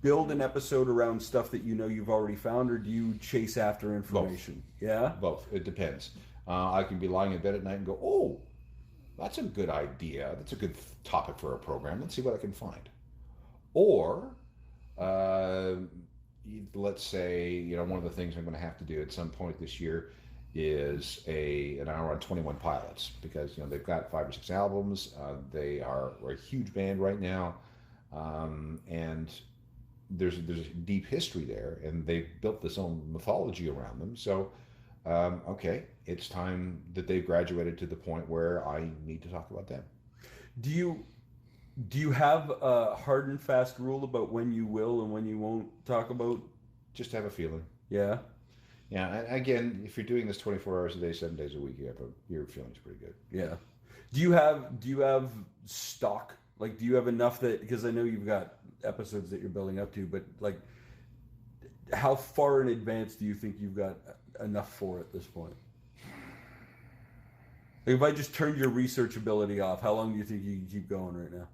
build an episode around stuff that you've already found, or do you chase after information? Both. Yeah? Both. It depends. I can be lying in bed at night and go, oh, that's a good idea. That's a good topic for a program. Let's see what I can find. Or, let's say, one of the things I'm going to have to do at some point this year is an hour on 21 Pilots, because, they've got 5 or 6 albums. They are a huge band right now. And there's a deep history there, and they've built this own mythology around them. So, okay, it's time that they've graduated to the point where I need to talk about them. Do you have a hard and fast rule about when you will and when you won't talk about? Just have a feeling. Yeah. Yeah, and again, if you're doing this 24 hours a day, 7 days a week, your feeling's pretty good. Yeah. Do you have stock? Like, do you have enough because I know you've got episodes that you're building up to, but like, how far in advance do you think you've got enough for at this point? Like, if I just turned your research ability off, how long do you think you can keep going right now?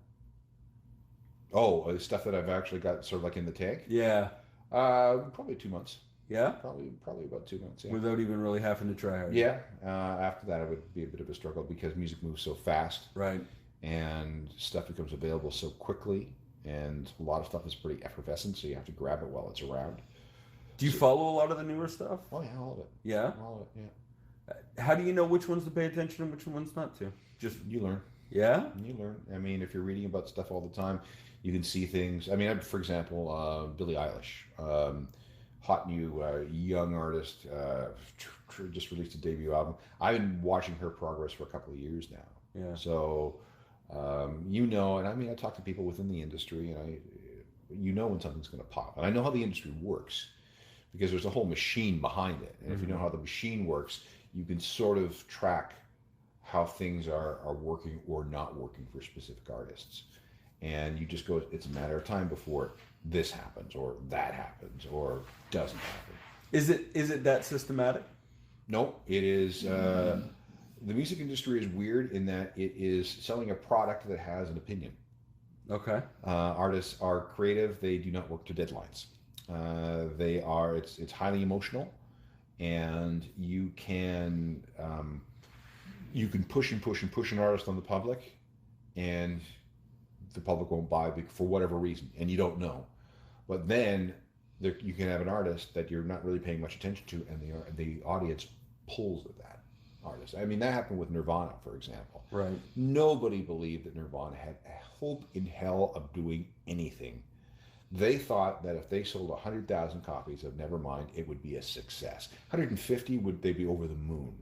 Oh, stuff that I've actually got sort of like in the tank? Yeah. Probably 2 months. Yeah? Probably about 2 months, yeah. Without even really having to try hard. Yeah. After that, it would be a bit of a struggle because music moves so fast. Right. And stuff becomes available so quickly, and a lot of stuff is pretty effervescent, so you have to grab it while it's around. Do you follow a lot of the newer stuff? Oh yeah, all of it. Yeah? All of it, yeah. How do you know which ones to pay attention and which ones not to? Just you learn. Yeah? You learn. I mean, if you're reading about stuff all the time, you can see things. I mean, for example, Billie Eilish, hot new young artist, just released a debut album. I've been watching her progress for a couple of years now. Yeah. So, and I mean, I talk to people within the industry, and when something's going to pop. And I know how the industry works because there's a whole machine behind it. And if you know how the machine works, you can sort of track how things are working or not working for specific artists. And you just go, it's a matter of time before this happens or that happens or doesn't happen. Is it that systematic? No, it is. The music industry is weird in that it is selling a product that has an opinion. Okay. Artists are creative. They do not work to deadlines. It's highly emotional, and you can push an artist on the public, and the public won't buy for whatever reason, and you don't know. But then you can have an artist that you're not really paying much attention to, and the audience pulls with that artist. I mean, that happened with Nirvana, for example. Right. Nobody believed that Nirvana had a hope in hell of doing anything. They thought that if they sold 100,000 copies of Nevermind, it would be a success. 150, they'd be over the moon.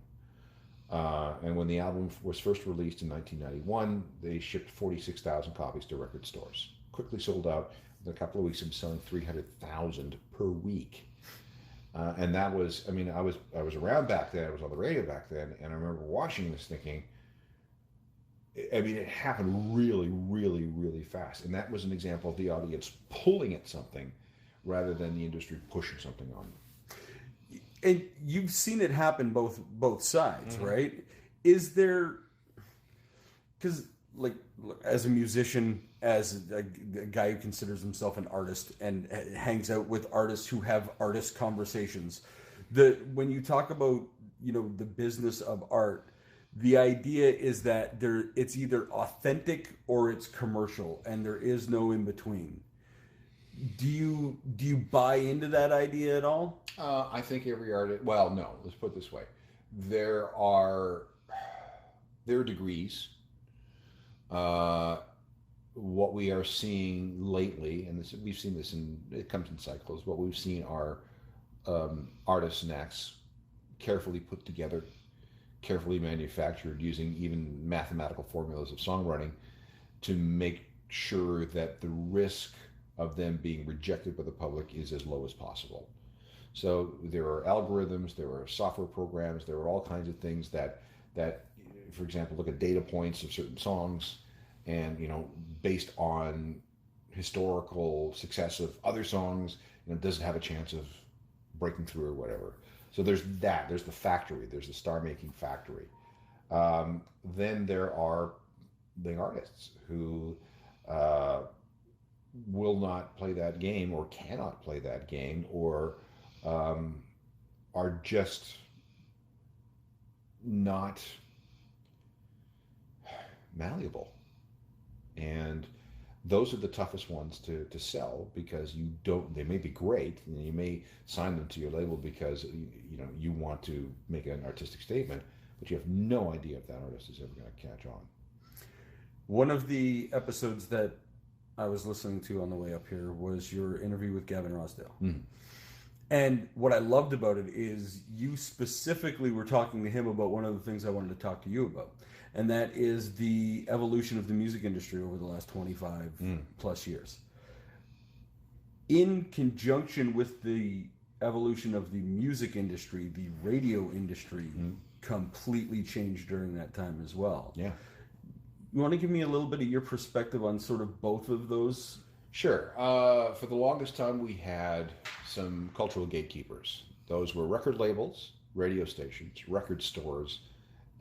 And when the album was first released in 1991, they shipped 46,000 copies to record stores. Quickly sold out. In a couple of weeks, it was selling 300,000 per week. And that was, I mean, I was around back then. I was on the radio back then, and I remember watching this thinking, I mean, it happened really, really, really fast. And that was an example of the audience pulling at something rather than the industry pushing something on them. And you've seen it happen both sides, right? Is there, because like as a musician, as a guy who considers himself an artist and hangs out with artists who have artist conversations, when you talk about the business of art, the idea is that it's either authentic or it's commercial, and there is no in between. Do you buy into that idea at all? I think every artist. Well, no. Let's put it this way: there are degrees. Uh, what we are seeing lately, and we've seen this it comes in cycles. What we've seen are artists and acts carefully put together, carefully manufactured, using even mathematical formulas of songwriting to make sure that the risk of them being rejected by the public is as low as possible. So there are algorithms, there are software programs, there are all kinds of things that, for example, look at data points of certain songs, and based on historical success of other songs, does it have a chance of breaking through or whatever. So there's that. There's the factory. There's the star-making factory. Then there are the artists who will not play that game or cannot play that game, or are just not malleable. And those are the toughest ones to sell, because they may be great and you may sign them to your label because you want to make an artistic statement, but you have no idea if that artist is ever going to catch on. One of the episodes that I was listening to on the way up here was your interview with Gavin Rossdale. Mm. And what I loved about it is you specifically were talking to him about one of the things I wanted to talk to you about. And that is the evolution of the music industry over the last 25 plus years. In conjunction with the evolution of the music industry, the radio industry completely changed during that time as well. Yeah. You want to give me a little bit of your perspective on sort of both of those? Sure. For the longest time, we had some cultural gatekeepers. Those were record labels, radio stations, record stores,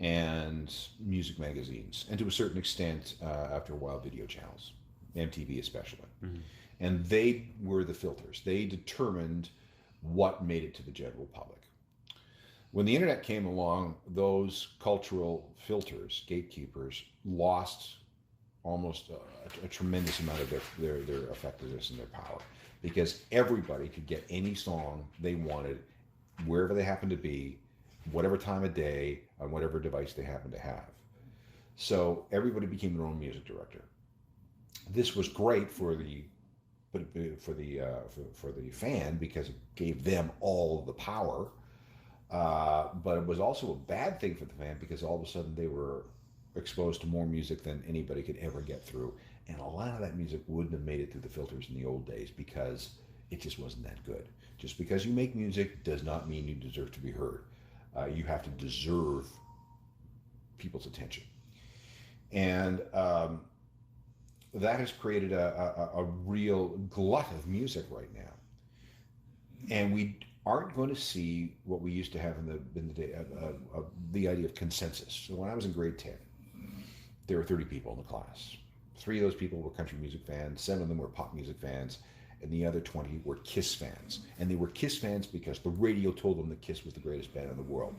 and music magazines, and to a certain extent, after a while, video channels, MTV especially. Mm-hmm. And they were the filters. They determined what made it to the general public. When the internet came along, those cultural filters, gatekeepers, lost almost a tremendous amount of their effectiveness and their power, because everybody could get any song they wanted, wherever they happened to be, whatever time of day, on whatever device they happened to have. So everybody became their own music director. This was great for the fan, because it gave them all the power. But it was also a bad thing for the fan, because all of a sudden they were exposed to more music than anybody could ever get through. And a lot of that music wouldn't have made it through the filters in the old days, because it just wasn't that good. Just because you make music does not mean you deserve to be heard. You have to deserve people's attention. And that has created a real glut of music right now. And we aren't going to see what we used to have in the day, the idea of consensus. So when I was in grade 10, there were 30 people in the class. 3 of those people were country music fans, 7 of them were pop music fans, and the other 20 were Kiss fans. And they were Kiss fans because the radio told them that Kiss was the greatest band in the world.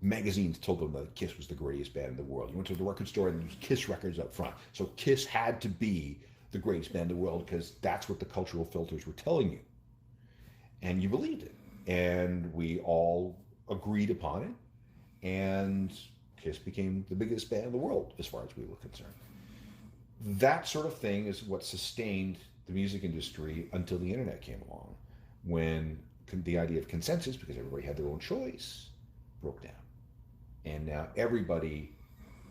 Magazines told them that Kiss was the greatest band in the world. You went to the record store and there was Kiss records up front. So Kiss had to be the greatest band in the world, because that's what the cultural filters were telling you. And you believed it. And we all agreed upon it. And Kiss became the biggest band in the world, as far as we were concerned. That sort of thing is what sustained the music industry until the internet came along, when the idea of consensus, because everybody had their own choice, broke down. And now everybody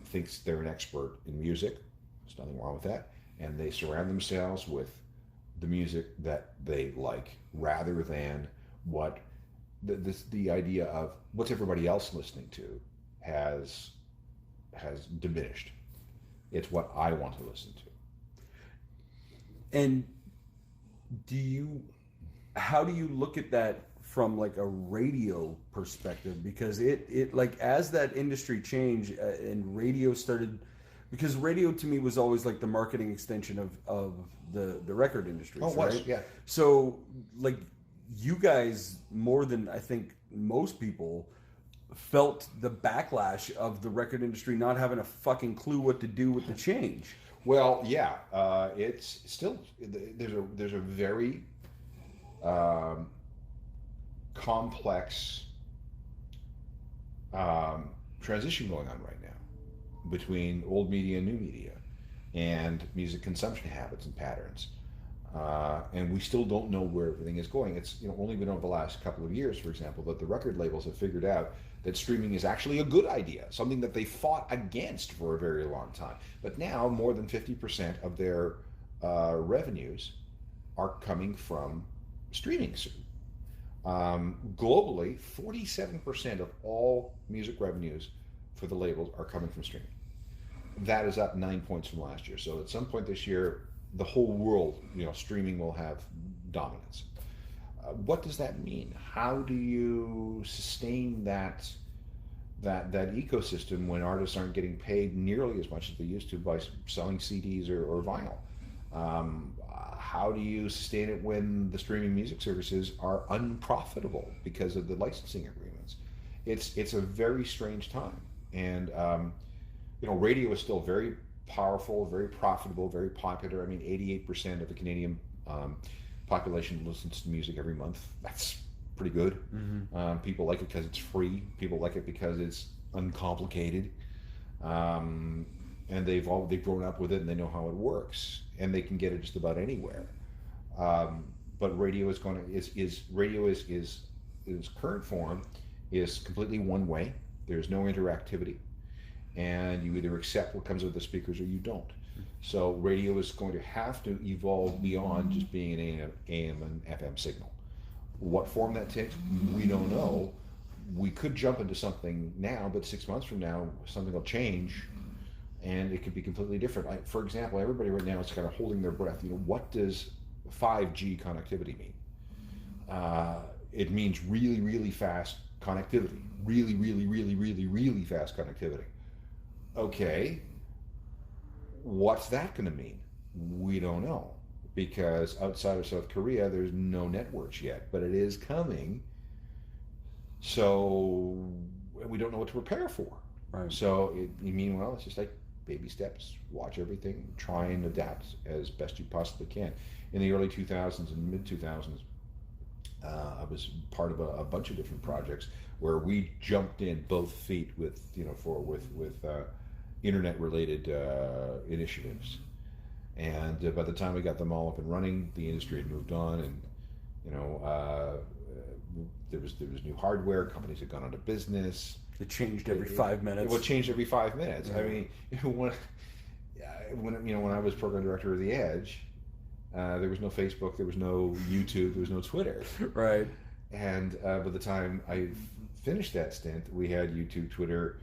thinks they're an expert in music. There's nothing wrong with that. And they surround themselves with the music that they like, rather than what the idea of what's everybody else listening to has diminished. It's what I want to listen to. And how do you look at that from like a radio perspective? Because it like, as that industry changed and radio started, because radio to me was always like the marketing extension of the record industry. Oh, it was, yeah. So like, you guys, more than I think most people, felt the backlash of the record industry not having a fucking clue what to do with the change. Well, yeah, it's still there's a very complex transition going on right now between old media and new media, and music consumption habits and patterns. And we still don't know where everything is going. It's only been over the last couple of years, for example, that the record labels have figured out that streaming is actually a good idea, something that they fought against for a very long time. But now more than 50% of their revenues are coming from streaming. Globally, 47% of all music revenues for the labels are coming from streaming. That is up 9 points from last year. So at some point this year, the whole world, streaming will have dominance. What does that mean? How do you sustain that ecosystem when artists aren't getting paid nearly as much as they used to by selling CDs or vinyl? How do you sustain it when the streaming music services are unprofitable because of the licensing agreements? It's a very strange time, and radio is still very powerful, very profitable, very popular. I mean, 88% of the Canadian population listens to music every month. That's pretty good. Mm-hmm. People like it because it's free. People like it because it's uncomplicated, and they've grown up with it and they know how it works, and they can get it just about anywhere. But radio is in its current form is completely one way. There's no interactivity, and you either accept what comes with the speakers or you don't. So radio is going to have to evolve beyond just being an AM and FM signal. What form that takes, we don't know. We could jump into something now, but 6 months from now, something will change, and it could be completely different. For example, everybody right now is kind of holding their breath. What does 5G connectivity mean? It means really, really fast connectivity. Really, really, really, really, really fast connectivity. Okay, what's that going to mean? We don't know, because outside of South Korea, there's no networks yet, but it is coming. So we don't know what to prepare for. Right. So meanwhile, it's just like baby steps. Watch everything. Try and adapt as best you possibly can. In the early 2000s and mid 2000s, I was part of a bunch of different projects where we jumped in both feet with internet-related initiatives, and by the time we got them all up and running, the industry had moved on, and there was new hardware. Companies had gone out of business. It changed every 5 minutes. It changed every 5 minutes. Yeah. I mean, when I was program director of The Edge, there was no Facebook, there was no YouTube, there was no Twitter. Right. And by the time I finished that stint, we had YouTube, Twitter,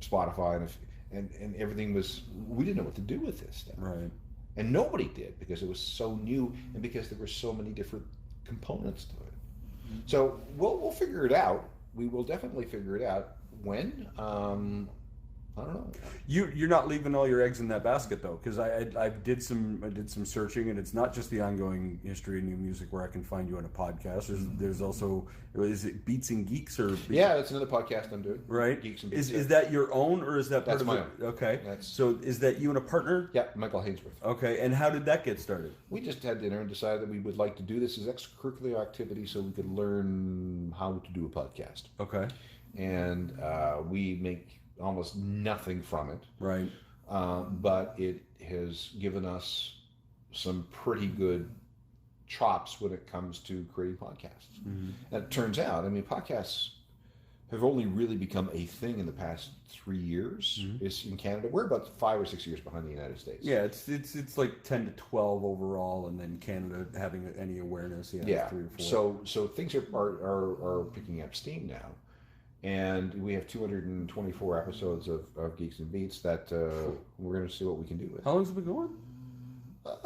Spotify, and everything was. We didn't know what to do with this stuff. Right. And nobody did, because it was so new and because there were so many different components to it. So we'll figure it out. We will definitely figure it out. When? I don't know. You're not leaving all your eggs in that basket, though, because I did some searching, and it's not just the ongoing history of new music where I can find you on a podcast. There's also, is it Beats and Geeks or? Yeah, that's another podcast I'm doing. Right. Geeks and Beats. Is that your own, or is that part that's of my it? own? Okay. That's... So is that you and a partner? Yeah, Michael Hainsworth. Okay. And how did that get started? We just had dinner and decided that we would like to do this as extracurricular activity so we could learn how to do a podcast. Okay. And we make almost nothing from it. Right. But it has given us some pretty good chops when it comes to creating podcasts. Mm-hmm. And it turns out, podcasts have only really become a thing in the past 3 years. Mm-hmm. It's in Canada. We're about 5 or 6 years behind the United States. Yeah, it's like 10 to 12 overall, and then Canada having any awareness. Yeah. 3 or 4. So things are picking up steam now. And we have 224 episodes of Geeks and Beats that we're going to see what we can do with. How long has it been going?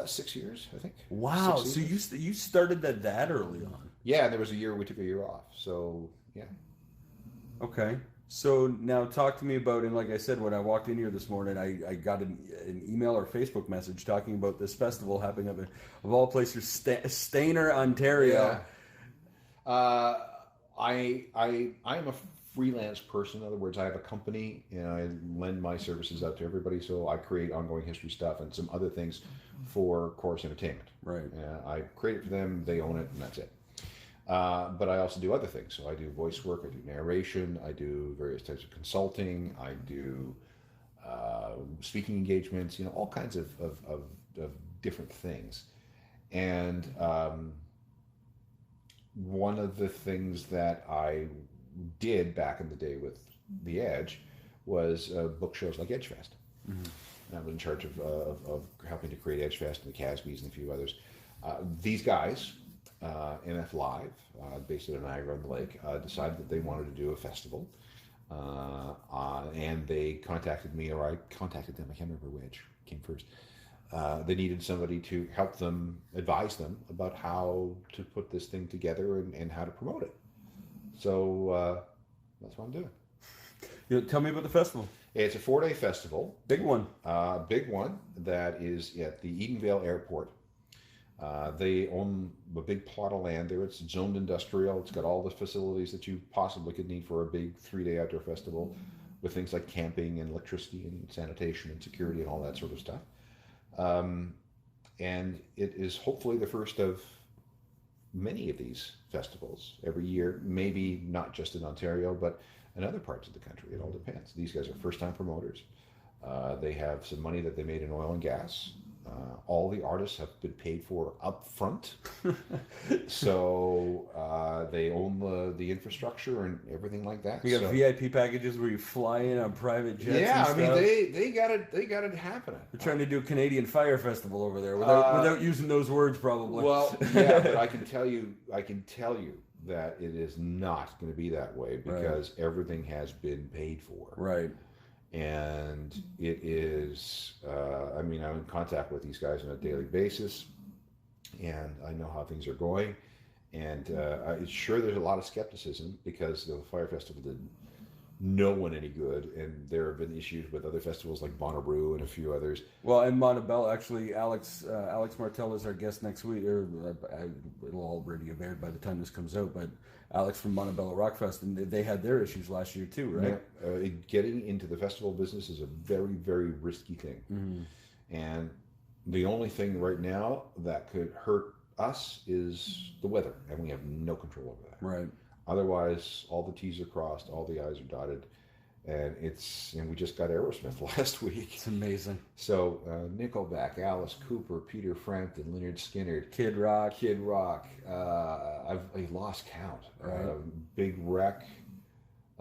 6 years, I think. Wow! So you started that early on? Yeah, and there was a year we took a year off. So yeah. Okay. So now talk to me about, and like I said, when I walked in here this morning, I got an email or Facebook message talking about this festival happening up in, of all places, Stayner, Ontario. Yeah. I am a freelance person. In other words, I have a company and I lend my services out to everybody. So I create ongoing history stuff and some other things for Chorus Entertainment. Right. I create it for them, they own it, and that's it. But I also do other things. So I do voice work, I do narration, I do various types of consulting, I do speaking engagements, all kinds of different things. And one of the things that I did back in the day with The Edge was book shows like EdgeFest. Mm-hmm. And I was in charge of helping to create EdgeFest and the Casbys and a few others. These guys, MF Live, based in Niagara on the Lake, decided that they wanted to do a festival. And they contacted me, or I contacted them, I can't remember which came first. They needed somebody to help them, advise them about how to put this thing together and how to promote it. So that's what I'm doing. Tell me about the festival. It's a 4-day festival. Big one. Big one that is at the Edenvale Airport. They own a big plot of land there. It's zoned industrial. It's got all the facilities that you possibly could need for a big 3-day outdoor festival with things like camping and electricity and sanitation and security and all that sort of stuff. And it is hopefully the first of many of these festivals every year, maybe not just in Ontario, but in other parts of the country. It all depends. These guys are first-time promoters. They have some money that they made in oil and gas. All the artists have been paid for up front. So they own the infrastructure and everything like that. You got VIP packages where you fly in on private jets. Yeah, and I stuff. mean they got it happening. They're trying to do a Canadian Fire Festival over there without using those words, probably. Well, yeah, but I can tell you that it is not going to be that way because everything has been paid for. Right. And it is, I'm in contact with these guys on a daily basis, and I know how things are going. And it's sure there's a lot of skepticism because the Fire Festival did no one any good, and there have been issues with other festivals like Bonnaroo and a few others. Well, and Montebello, actually, Alex Martel is our guest next week. It'll already have aired by the time this comes out, but Alex from Montebello Rockfest, and they had their issues last year too, right? Yeah, getting into the festival business is a very, very risky thing. Mm-hmm. And the only thing right now that could hurt us is the weather, and we have no control over that. Right. Otherwise, all the T's are crossed, all the I's are dotted, and we just got Aerosmith last week. It's amazing. So Nickelback, Alice Cooper, Peter Frampton, Lynyrd Skynyrd, Kid Rock. I've lost count. Right. Big Wreck,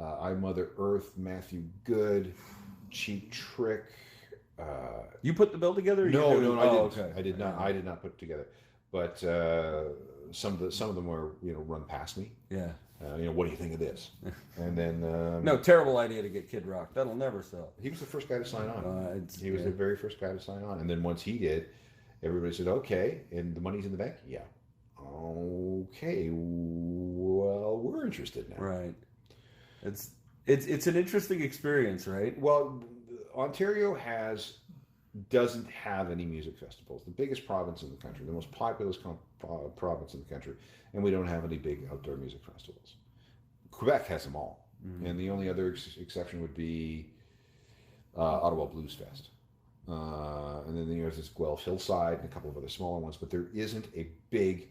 I Mother Earth, Matthew Good, Cheap Trick. You put the bill together? No, I didn't. Okay. I did not put it together. But some of them were run past me. Yeah. What do you think of this? And then no, terrible idea to get Kid Rock. That'll never sell. He was the first guy to sign on. He was the very first guy to sign on. And then once he did, everybody said, "Okay," and the money's in the bank. Yeah. Okay. Well, we're interested now. Right. It's an interesting experience, right? Well, Ontario doesn't have any music festivals. The biggest province in the country, the most populous province in the country, and we don't have any big outdoor music festivals. Quebec has them all, and the only other exception would be Ottawa Blues Fest. And then there's this Guelph Hillside and a couple of other smaller ones, but there isn't a big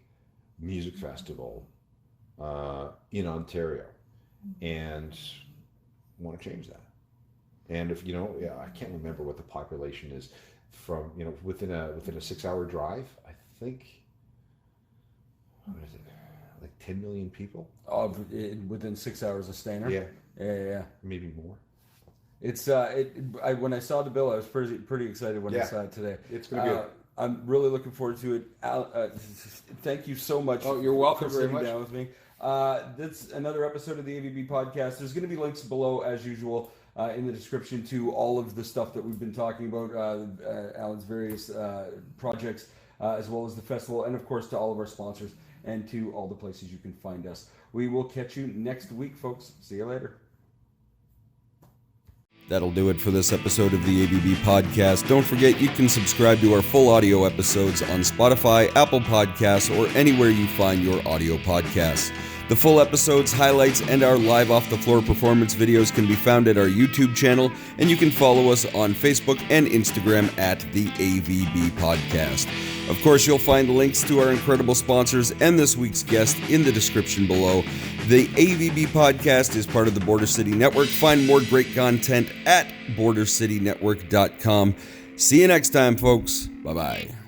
music festival in Ontario, and I want to change that. And if I can't remember what the population is from within a 6-hour drive. I think what is it, like 10 million people? Within 6 hours of Stayner. Yeah, maybe more. It's when I saw the bill, I was pretty excited when I saw it today. It's gonna be good. I'm really looking forward to it. Thank you so much. Oh, you're welcome for very sitting much. down with me. That's another episode of the AVB podcast. There's going to be links below as usual. In the description to all of the stuff that we've been talking about, Alan's various projects, as well as the festival, and of course to all of our sponsors and to all the places you can find us. We will catch you next week, folks. See you later. That'll do it for this episode of the AVB podcast. Don't forget you can subscribe to our full audio episodes on Spotify, Apple Podcasts, or anywhere you find your audio podcasts. The full episodes, highlights, and our live off-the-floor performance videos can be found at our YouTube channel, and you can follow us on Facebook and Instagram at the AVB Podcast. Of course, you'll find links to our incredible sponsors and this week's guest in the description below. The AVB Podcast is part of the Border City Network. Find more great content at bordercitynetwork.com. See you next time, folks. Bye-bye.